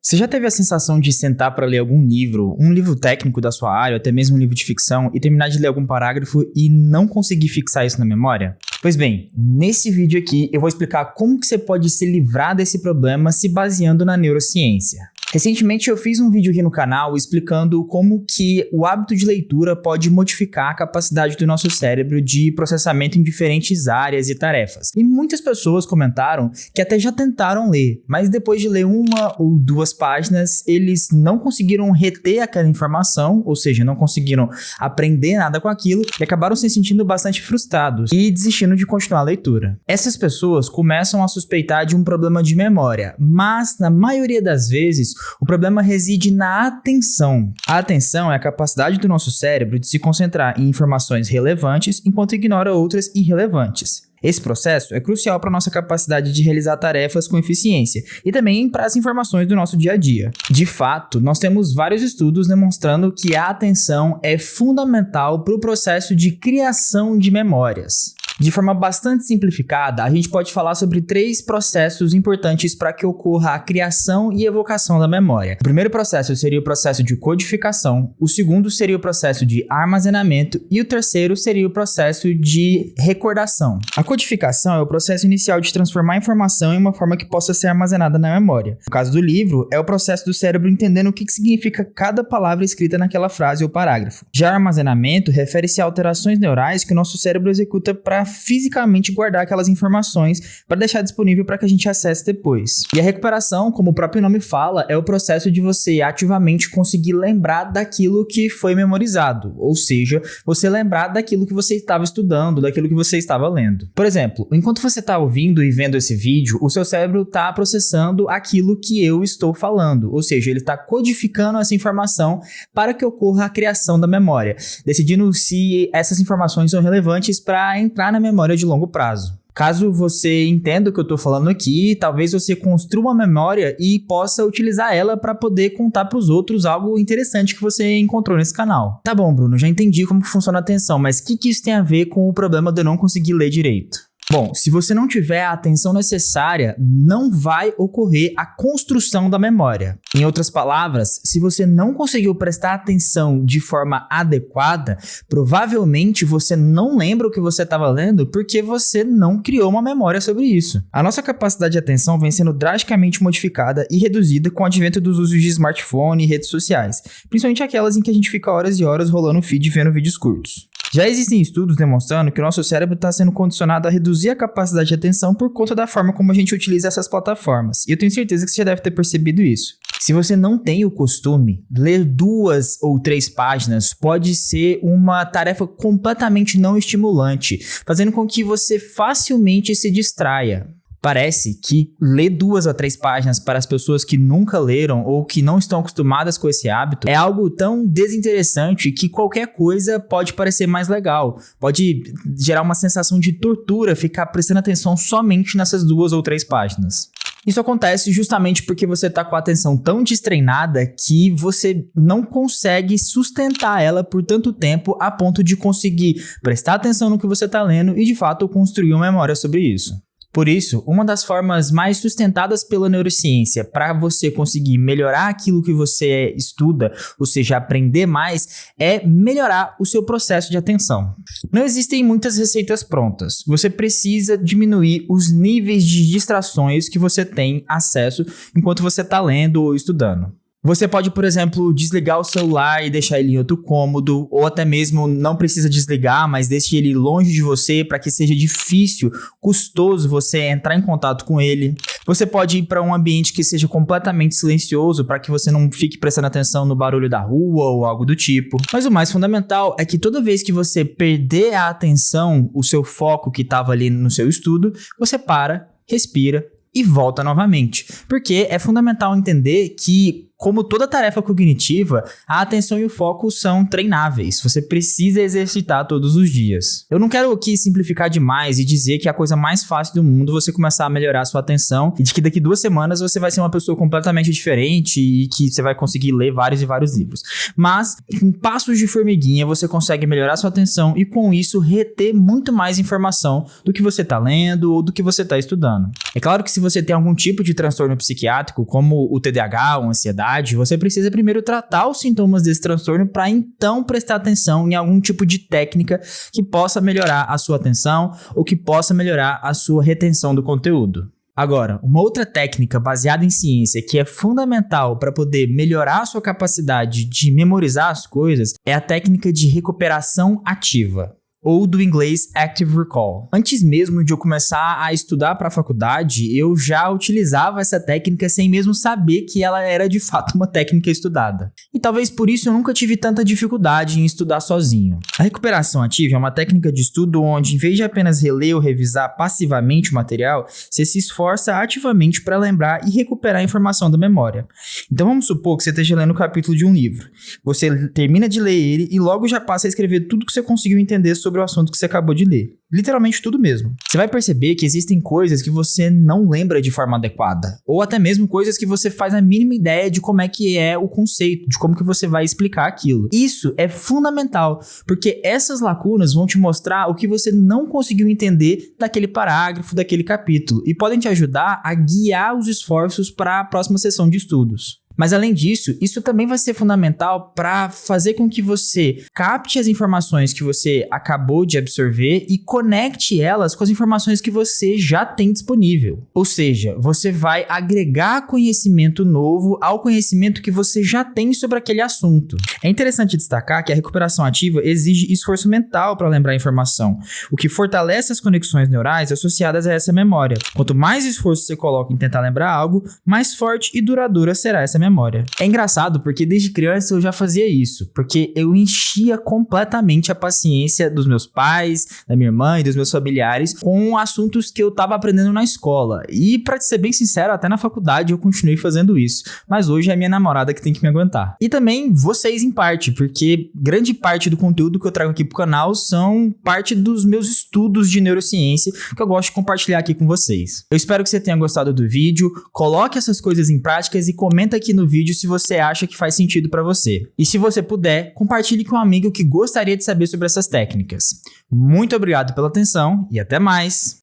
Você já teve a sensação de sentar para ler algum livro, um livro técnico da sua área, ou até mesmo um livro de ficção, e terminar de ler algum parágrafo e não conseguir fixar isso na memória? Pois bem, nesse vídeo aqui eu vou explicar como que você pode se livrar desse problema se baseando na neurociência. Recentemente eu fiz um vídeo aqui no canal explicando como que o hábito de leitura pode modificar a capacidade do nosso cérebro de processamento em diferentes áreas e tarefas. E muitas pessoas comentaram que até já tentaram ler, mas depois de ler uma ou duas páginas, eles não conseguiram reter aquela informação, ou seja, não conseguiram aprender nada com aquilo e acabaram se sentindo bastante frustrados e desistindo de continuar a leitura. Essas pessoas começam a suspeitar de um problema de memória, mas na maioria das vezes o problema reside na atenção. A atenção é a capacidade do nosso cérebro de se concentrar em informações relevantes enquanto ignora outras irrelevantes. Esse processo é crucial para a nossa capacidade de realizar tarefas com eficiência e também para as informações do nosso dia a dia. De fato, nós temos vários estudos demonstrando que a atenção é fundamental para o processo de criação de memórias. De forma bastante simplificada, a gente pode falar sobre 3 processos importantes para que ocorra a criação e evocação da memória. O primeiro processo seria o processo de codificação, o segundo seria o processo de armazenamento e o terceiro seria o processo de recordação. A codificação é o processo inicial de transformar a informação em uma forma que possa ser armazenada na memória. No caso do livro, é o processo do cérebro entendendo o que significa cada palavra escrita naquela frase ou parágrafo. Já o armazenamento refere-se a alterações neurais que o nosso cérebro executa para fisicamente guardar aquelas informações para deixar disponível para que a gente acesse depois. E a recuperação, como o próprio nome fala, é o processo de você ativamente conseguir lembrar daquilo que foi memorizado, ou seja, você lembrar daquilo que você estava estudando, daquilo que você estava lendo. Por exemplo, enquanto você está ouvindo e vendo esse vídeo, o seu cérebro está processando aquilo que eu estou falando, ou seja, ele está codificando essa informação para que ocorra a criação da memória, decidindo se essas informações são relevantes para entrar na memória de longo prazo. Caso você entenda o que eu estou falando aqui, talvez você construa uma memória e possa utilizar ela para poder contar para os outros algo interessante que você encontrou nesse canal. Tá bom, Bruno, já entendi como funciona a atenção, mas o que isso tem a ver com o problema de eu não conseguir ler direito? Bom, se você não tiver a atenção necessária, não vai ocorrer a construção da memória. Em outras palavras, se você não conseguiu prestar atenção de forma adequada, provavelmente você não lembra o que você estava lendo porque você não criou uma memória sobre isso. A nossa capacidade de atenção vem sendo drasticamente modificada e reduzida com o advento dos usos de smartphone e redes sociais, principalmente aquelas em que a gente fica horas e horas rolando o feed e vendo vídeos curtos. Já existem estudos demonstrando que o nosso cérebro está sendo condicionado a reduzir a capacidade de atenção por conta da forma como a gente utiliza essas plataformas. E eu tenho certeza que você já deve ter percebido isso. Se você não tem o costume, ler 2 ou 3 páginas pode ser uma tarefa completamente não estimulante, fazendo com que você facilmente se distraia. Parece que ler 2 a 3 páginas para as pessoas que nunca leram ou que não estão acostumadas com esse hábito é algo tão desinteressante que qualquer coisa pode parecer mais legal. Pode gerar uma sensação de tortura ficar prestando atenção somente nessas 2 ou 3 páginas. Isso acontece justamente porque você está com a atenção tão destreinada que você não consegue sustentar ela por tanto tempo a ponto de conseguir prestar atenção no que você está lendo e de fato construir uma memória sobre isso. Por isso, uma das formas mais sustentadas pela neurociência para você conseguir melhorar aquilo que você estuda, ou seja, aprender mais, é melhorar o seu processo de atenção. Não existem muitas receitas prontas. Você precisa diminuir os níveis de distrações que você tem acesso enquanto você está lendo ou estudando. Você pode, por exemplo, desligar o celular e deixar ele em outro cômodo, ou até mesmo não precisa desligar, mas deixe ele longe de você para que seja difícil, custoso você entrar em contato com ele. Você pode ir para um ambiente que seja completamente silencioso para que você não fique prestando atenção no barulho da rua ou algo do tipo. Mas o mais fundamental é que toda vez que você perder a atenção, o seu foco que estava ali no seu estudo, você para, respira e volta novamente. Porque é fundamental entender que como toda tarefa cognitiva, a atenção e o foco são treináveis. Você precisa exercitar todos os dias. Eu não quero aqui simplificar demais e dizer que é a coisa mais fácil do mundo você começar a melhorar a sua atenção e de que daqui 2 semanas você vai ser uma pessoa completamente diferente e que você vai conseguir ler vários e vários livros. Mas, com passos de formiguinha, você consegue melhorar a sua atenção e com isso reter muito mais informação do que você está lendo ou do que você está estudando. É claro que se você tem algum tipo de transtorno psiquiátrico, como o TDAH ou ansiedade, você precisa primeiro tratar os sintomas desse transtorno para então prestar atenção em algum tipo de técnica que possa melhorar a sua atenção ou que possa melhorar a sua retenção do conteúdo. Agora, uma outra técnica baseada em ciência que é fundamental para poder melhorar a sua capacidade de memorizar as coisas é a técnica de recuperação ativa, ou do inglês Active Recall. Antes mesmo de eu começar a estudar para a faculdade, eu já utilizava essa técnica sem mesmo saber que ela era de fato uma técnica estudada. E talvez por isso eu nunca tive tanta dificuldade em estudar sozinho. A recuperação ativa é uma técnica de estudo onde, em vez de apenas reler ou revisar passivamente o material, você se esforça ativamente para lembrar e recuperar a informação da memória. Então vamos supor que você esteja lendo um capítulo de um livro. Você termina de ler ele e logo já passa a escrever tudo que você conseguiu entender sobre o assunto que você acabou de ler. Literalmente tudo mesmo. Você vai perceber que existem coisas que você não lembra de forma adequada. Ou até mesmo coisas que você faz a mínima ideia de como é que é o conceito, de como que você vai explicar aquilo. Isso é fundamental, porque essas lacunas vão te mostrar o que você não conseguiu entender daquele parágrafo, daquele capítulo, e podem te ajudar a guiar os esforços para a próxima sessão de estudos. Mas além disso, isso também vai ser fundamental para fazer com que você capte as informações que você acabou de absorver e conecte elas com as informações que você já tem disponível. Ou seja, você vai agregar conhecimento novo ao conhecimento que você já tem sobre aquele assunto. É interessante destacar que a recuperação ativa exige esforço mental para lembrar a informação, o que fortalece as conexões neurais associadas a essa memória. Quanto mais esforço você coloca em tentar lembrar algo, mais forte e duradoura será essa memória. É engraçado porque desde criança eu já fazia isso, porque eu enchia completamente a paciência dos meus pais, da minha irmã e dos meus familiares com assuntos que eu tava aprendendo na escola. E pra ser bem sincero, até na faculdade eu continuei fazendo isso, mas hoje é a minha namorada que tem que me aguentar. E também vocês em parte, porque grande parte do conteúdo que eu trago aqui pro canal são parte dos meus estudos de neurociência que eu gosto de compartilhar aqui com vocês. Eu espero que você tenha gostado do vídeo, coloque essas coisas em práticas e comenta aqui no vídeo se você acha que faz sentido para você. E se você puder, compartilhe com um amigo que gostaria de saber sobre essas técnicas. Muito obrigado pela atenção e até mais!